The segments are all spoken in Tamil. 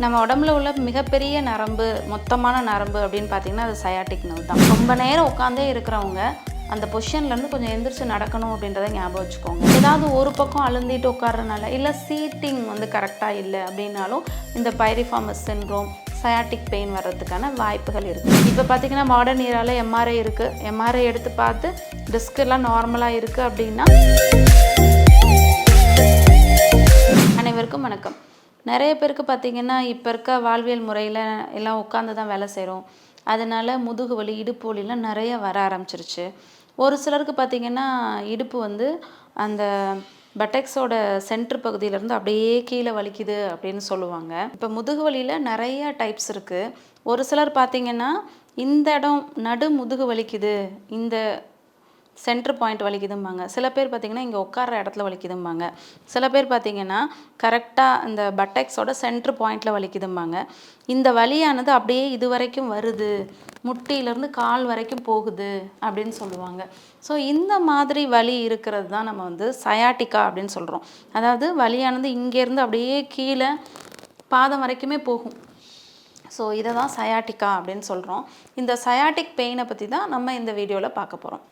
நம்ம உடம்புல உள்ள மிகப்பெரிய நரம்பு, மொத்தமான நரம்பு அப்படின்னு பார்த்தீங்கன்னா அது சயாட்டிக் நர்வ் தான். ரொம்ப நேரம் உட்காந்தே இருக்கிறவங்க அந்த பொசிஷன்லேருந்து கொஞ்சம் எந்திரிச்சு நடக்கணும் அப்படின்றத ஞாபகம் வச்சுக்கோங்க. ஏதாவது ஒரு பக்கம் அழுந்திட்டு உட்கார்றனால இல்லை சீட்டிங் வந்து கரெக்டாக இல்லை அப்படின்னாலும் இந்த பைரிஃபார்மஸ் சிண்ட்ரோம், சயாட்டிக் பெயின் வர்றதுக்கான வாய்ப்புகள் இருக்குது. இப்போ பார்த்தீங்கன்னா மாடர்ன் ஏரால எம்ஆர்ஐ இருக்குது. எம்ஆர்ஐ எடுத்து பார்த்து டிஸ்கெல்லாம் நார்மலாக இருக்குது அப்படின்னா. அனைவருக்கும் வணக்கம். நிறைய பேருக்கு பார்த்திங்கன்னா இப்போ இருக்க வாழ்வியல் முறையில் எல்லாம் உட்காந்து தான் வேலை செய்கிறோம். அதனால் முதுகு வலி, இடுப்பு வலிலாம் நிறைய வர ஆரம்பிச்சிருச்சு. ஒரு சிலருக்கு பார்த்திங்கன்னா இடுப்பு வந்து அந்த பட்டெக்ஸோட சென்ட்ரு பகுதியிலேருந்து அப்படியே கீழே வலிக்குது அப்படின்னு சொல்லுவாங்க. இப்போ முதுகு வலியில் நிறைய டைப்ஸ் இருக்குது. ஒரு சிலர் பார்த்திங்கன்னா இந்த இடம் நடு முதுகு வலிக்குது, இந்த சென்ட்ரு பாயிண்ட் வலிக்குதும்பாங்க. சில பேர் பார்த்திங்கன்னா இங்கே உட்கார்ற இடத்துல வலிக்குதும்பாங்க. சில பேர் பார்த்திங்கன்னா கரெக்டாக இந்த பட்டெக்ஸோட சென்ட்ரு பாயிண்டில் வலிக்குதும்பாங்க. இந்த வலியானது அப்படியே இது வரைக்கும் வருது, முட்டியிலேருந்து கால் வரைக்கும் போகுது அப்படின்னு சொல்லுவாங்க. ஸோ இந்த மாதிரி வலி இருக்கிறது தான் நம்ம வந்து சயாட்டிக்கா அப்படின்னு சொல்கிறோம். அதாவது வலியானது இங்கேருந்து அப்படியே கீழே பாதம் வரைக்குமே போகும். ஸோ இதை தான் சயாட்டிக்கா அப்படின்னு சொல்கிறோம். இந்த சயாட்டிக் பெயினை பற்றி தான் நம்ம இந்த வீடியோவில் பார்க்க போகிறோம்.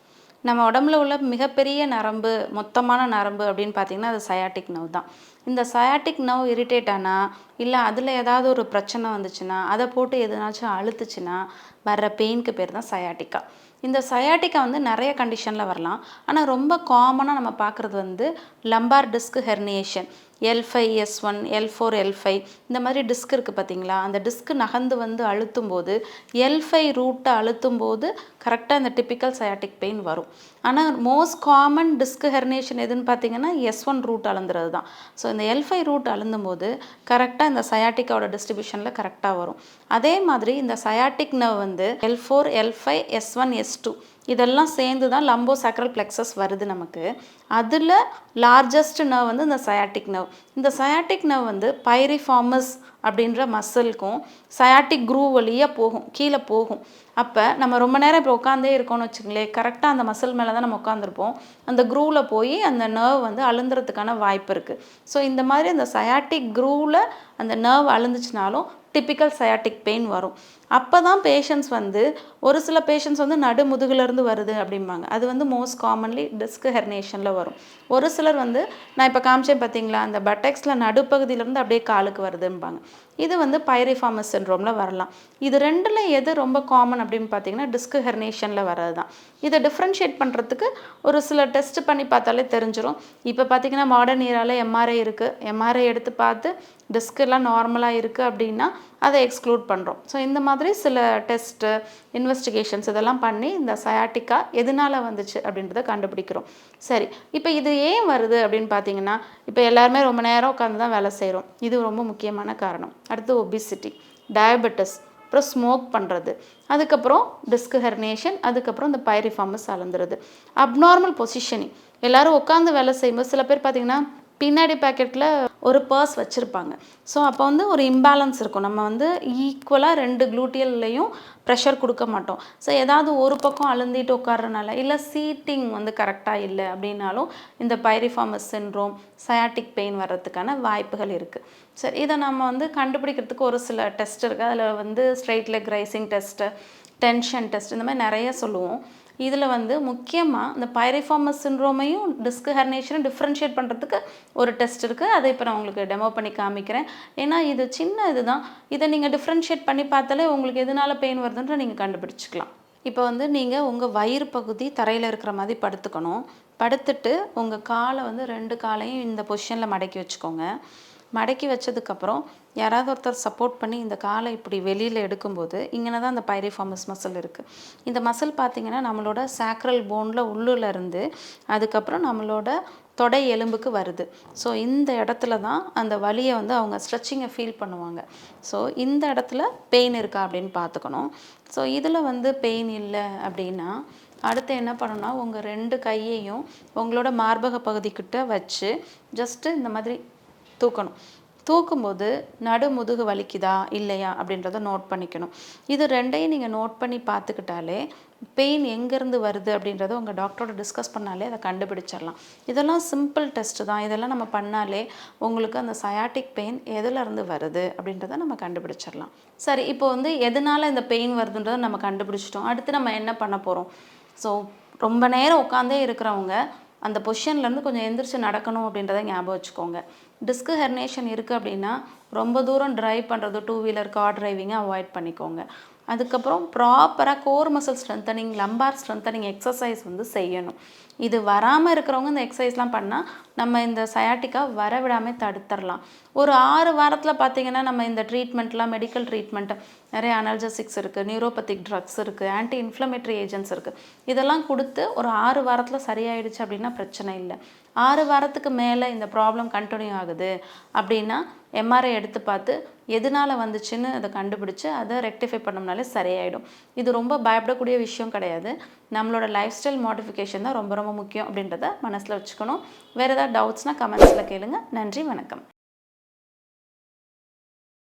நம்ம உடம்புல உள்ள மிகப்பெரிய நரம்பு, மொத்தமான நரம்பு அப்படின்னு பார்த்திங்கன்னா அது சயாட்டிக் நர்வ் தான். இந்த சயாட்டிக் நர்வ் இரிட்டேட் ஆனால், இல்லை அதில் ஏதாவது ஒரு பிரச்சனை வந்துச்சுன்னா, அதை போட்டு எதுனாச்சும் அழுத்துச்சுன்னா வர்ற பெயினுக்கு பேர் தான் சயாட்டிக்கா. இந்த சயாட்டிக்கா வந்து நிறைய கண்டிஷனில் வரலாம். ஆனால் ரொம்ப காமனாக நம்ம பார்க்குறது வந்து lumbar disk herniation, L5, S1, L4, L5 இந்த மாதிரி டிஸ்க் இருக்குது பார்த்தீங்களா? அந்த டிஸ்க் நகர்ந்து வந்து அழுத்தும் போது L5 ரூட்டை அழுத்தும் போது கரெக்டாக இந்த டிப்பிக்கல் சயாட்டிக் பெயின் வரும். ஆனால் மோஸ்ட் காமன் டிஸ்க் ஹெர்னியேஷன் எதுன்னு பார்த்தீங்கன்னா S1 ரூட் அழுந்துறது தான். ஸோ இந்த L5 ரூட் அழுந்தும் போது கரெக்டாக இந்த சயாட்டிக்காவோட டிஸ்ட்ரிபியூஷனில் கரெக்டாக வரும். அதே மாதிரி இந்த சயாட்டிக் நர்வ் வந்து L4, L5, S1, S2 இதெல்லாம் சேர்ந்து தான் லம்போ சாக்ரல் பிளெக்ஸஸ் வருது நமக்கு. அதில் லார்ஜஸ்ட் நர்வ் வந்து இந்த சயாட்டிக் நர்வ். இந்த சயாட்டிக் நர்வ் வந்து பைரிஃபார்மஸ் அப்படின்ற மசிலுக்கும் சயாட்டிக் க்ரூவ் வழியாக போகும், கீழே போகும். அப்போ நம்ம ரொம்ப நேரம் இப்போ உட்காந்தே இருக்கோம்னு வச்சுங்களேன், கரெக்டாக அந்த மசில் மேலே தான் நம்ம உட்காந்துருப்போம். அந்த க்ரூவில் போய் அந்த நர்வ் வந்து அழுந்துறதுக்கான வாய்ப்பு இருக்குது. ஸோ இந்த மாதிரி அந்த சயாட்டிக் க்ரூவில் அந்த நர்வ் அழுந்துச்சுனாலும் டிப்பிக்கல் சயாட்டிக் பெயின் வரும். அப்போ தான் பேஷண்ட்ஸ் வந்து ஒரு சில பேஷண்ட்ஸ் வந்து நடு முதுகுலேருந்து வருது அப்படிம்பாங்க. அது வந்து மோஸ்ட் காமன்லி டிஸ்க் ஹெர்னேஷனில் வரும். ஒரு சிலர் வந்து நான் இப்போ காமிச்சேன் பார்த்தீங்களா, அந்த பட்டெக்ஸில் நடுப்பகுதியிலேருந்து அப்படியே காலுக்கு வருதும்பாங்க. இது வந்து பைரிஃபார்மஸ் சிண்ட்ரோமில் வரலாம். இது ரெண்டில் எது ரொம்ப காமன் அப்படின்னு பார்த்தீங்கன்னா டிஸ்க் ஹெர்னேஷனில் வர்றது தான். இதை டிஃப்ரென்ஷியேட் பண்ணுறதுக்கு ஒரு சில டெஸ்ட் பண்ணி பார்த்தாலே தெரிஞ்சிடும். இப்போ பார்த்தீங்கன்னா மாடர்ன் ஏரால எம்ஆர்ஐ இருக்குது. எம்ஆர்ஐ எடுத்து பார்த்து டிஸ்கெல்லாம் நார்மலாக இருக்குது அப்படின்னா அதை எக்ஸ்க்ளூட் பண்ணுறோம். ஸோ இந்த மாதிரி சில டெஸ்ட்டு, இன்வெஸ்டிகேஷன்ஸ் இதெல்லாம் பண்ணி இந்த சயாட்டிக்கா எதனால் வந்துச்சு அப்படின்றத கண்டுபிடிக்கிறோம். சரி, இப்போ இது ஏன் வருது அப்படின்னு பார்த்தீங்கன்னா, இப்போ எல்லாருமே ரொம்ப நேரம் உட்காந்து தான் வேலை செய்கிறோம். இது ரொம்ப முக்கியமான காரணம். அடுத்து ஒபிசிட்டி, டயபெட்டிஸ், அப்புறம் ஸ்மோக் பண்ணுறது, அதுக்கப்புறம் டிஸ்க் ஹெர்னியேஷன், அதுக்கப்புறம் இந்த பைரிஃபார்மஸ் அழுந்துறது, அப்நார்மல் பொசிஷனிங். எல்லோரும் உட்காந்து வேலை செய்யும்போது சில பேர் பார்த்திங்கன்னா பின்னாடி பேக்கெட்டில் ஒரு பர்ஸ் வச்சுருப்பாங்க. ஸோ அப்போ வந்து ஒரு இம்பேலன்ஸ் இருக்கும். நம்ம வந்து ஈக்குவலாக 2 க்ளூட்டியல்லையும் ப்ரெஷர் கொடுக்க மாட்டோம். ஸோ ஏதாவது ஒரு பக்கம் அழுந்திட்டு உட்கார்றனால, இல்லை சீட்டிங் வந்து கரெக்டாக இல்லை அப்படின்னாலும் இந்த பைரிஃபார்மஸ் சிண்ட்ரோம், சயாட்டிக் பெயின் வர்றதுக்கான வாய்ப்புகள் இருக்குது. சரி, இதை நம்ம வந்து கண்டுபிடிக்கிறதுக்கு ஒரு சில டெஸ்ட் இருக்குது. அதில் வந்து straight leg raising test, tension test, இந்த மாதிரி நிறைய சொல்லுவோம். இதில் வந்து முக்கியமாக இந்த பைரிஃபார்மஸ் சிண்ட்ரோமையும் டிஸ்க் ஹெர்னியேஷனும் டிஃப்ரென்ஷியேட் பண்ணுறதுக்கு ஒரு டெஸ்ட் இருக்குது. அதை இப்போ நான் உங்களுக்கு டெமோ பண்ணி காமிக்கிறேன். ஏன்னா இது சின்ன இதுதான். இதை நீங்கள் டிஃப்ரென்ஷியேட் பண்ணி பார்த்தாலே உங்களுக்கு எதனால் பெயின் வருதுன்ற நீங்கள் கண்டுபிடிச்சிக்கலாம். இப்போ வந்து நீங்கள் உங்கள் வயிறு பகுதி தரையில் இருக்கிற மாதிரி படுத்துக்கணும். படுத்துட்டு உங்கள் காலை வந்து 2 காலையும் இந்த பொசிஷனில் மடக்கி வச்சுக்கோங்க. மடக்கி வச்சதுக்கப்புறம் யாராவது ஒருத்தர் சப்போர்ட் பண்ணி இந்த காலை இப்படி வெளியில் எடுக்கும்போது இங்கே தான் அந்த பைரிஃபார்மஸ் மசில் இருக்குது. இந்த மசில் பார்த்திங்கன்னா நம்மளோட சாக்ரல் போனில் உள்ளுலேருந்து அதுக்கப்புறம் நம்மளோட தொடை எலும்புக்கு வருது. ஸோ இந்த இடத்துல தான் அந்த வலியை வந்து அவங்க ஸ்ட்ரெச்சிங்கை ஃபீல் பண்ணுவாங்க. ஸோ இந்த இடத்துல பெயின் இருக்கா அப்படின்னு பார்த்துக்கணும். ஸோ இதில் வந்து பெயின் இல்லை அப்படின்னா அடுத்து என்ன பண்ணணும்னா உங்கள் 2 கையையும் உங்களோட மார்பக பகுதிக்கிட்ட வச்சு ஜஸ்ட்டு இந்த மாதிரி தூக்கணும். தூக்கும்போது நடு முதுகு வலிக்குதா இல்லையா அப்படின்றத நோட் பண்ணிக்கணும். இது 2யும் நீங்கள் நோட் பண்ணி பார்த்துக்கிட்டாலே பெயின் எங்கேருந்து வருது அப்படின்றத உங்கள் டாக்டரோட டிஸ்கஸ் பண்ணாலே அதை கண்டுபிடிச்சிடலாம். இதெல்லாம் சிம்பிள் டெஸ்ட்டு தான். இதெல்லாம் நம்ம பண்ணாலே உங்களுக்கு அந்த சயாட்டிக் பெயின் எதுலேருந்து வருது அப்படின்றத நம்ம கண்டுபிடிச்சிடலாம். சரி, இப்போ வந்து எதனால் இந்த பெயின் வருதுன்றதை நம்ம கண்டுபிடிச்சிட்டோம். அடுத்து நம்ம என்ன பண்ண போகிறோம்? ஸோ ரொம்ப நேரம் உட்காந்தே இருக்கிறவங்க அந்த பொசிஷன்லேருந்து கொஞ்சம் எந்திரிச்சு நடக்கணும் அப்படின்றத ஞாபகம் வச்சுக்கோங்க. டிஸ்க் ஹெர்னேஷன் இருக்குது அப்படின்னா ரொம்ப தூரம் ட்ரைவ் பண்ணுறது, டூ வீலர், கார் டிரைவிங்கை அவாய்ட் பண்ணிக்கோங்க. அதுக்கப்புறம் ப்ராப்பராக core muscle strengthening, lumbar strengthening exercise வந்து செய்யணும். இது வராமல் இருக்கிறவங்க இந்த எக்ஸசைஸ்லாம் பண்ணால் நம்ம இந்த சயாட்டிக்கா வரவிடாமல் தடுத்துடலாம். ஒரு 6 வாரத்தில் பார்த்திங்கன்னா நம்ம இந்த ட்ரீட்மெண்ட்லாம், மெடிக்கல் ட்ரீட்மெண்ட் நிறைய அனல்ஜெசிக்ஸ் இருக்குது, நியூரோபத்திக் ட்ரக்ஸ் இருக்குது, ஆன்டி இன்ஃப்ளமேட்டரி ஏஜென்ட்ஸ் இருக்குது. இதெல்லாம் கொடுத்து ஒரு 6 வாரத்தில் சரியாயிடுச்சு அப்படின்னா பிரச்சனை இல்லை. 6 வாரத்துக்கு மேலே இந்த ப்ராப்ளம் கண்டினியூ ஆகுது அப்படின்னா எம்ஆர்ஐ எடுத்து பார்த்து எதனால் வந்துச்சுன்னு அதை கண்டுபிடிச்சி அதை ரெக்டிஃபை பண்ணோம்னாலே சரியாயிடும். இது ரொம்ப பயப்படக்கூடிய விஷயம் கிடையாது. நம்மளோட லைஃப் ஸ்டைல் மாடிஃபிகேஷன் தான் ரொம்ப ரொம்ப முக்கியம் அப்படின்றத மனசில் வச்சுக்கணும். வேறு ஏதாவது டவுட்ஸ்னால் கமெண்ட்ஸில் கேளுங்க. நன்றி, வணக்கம்.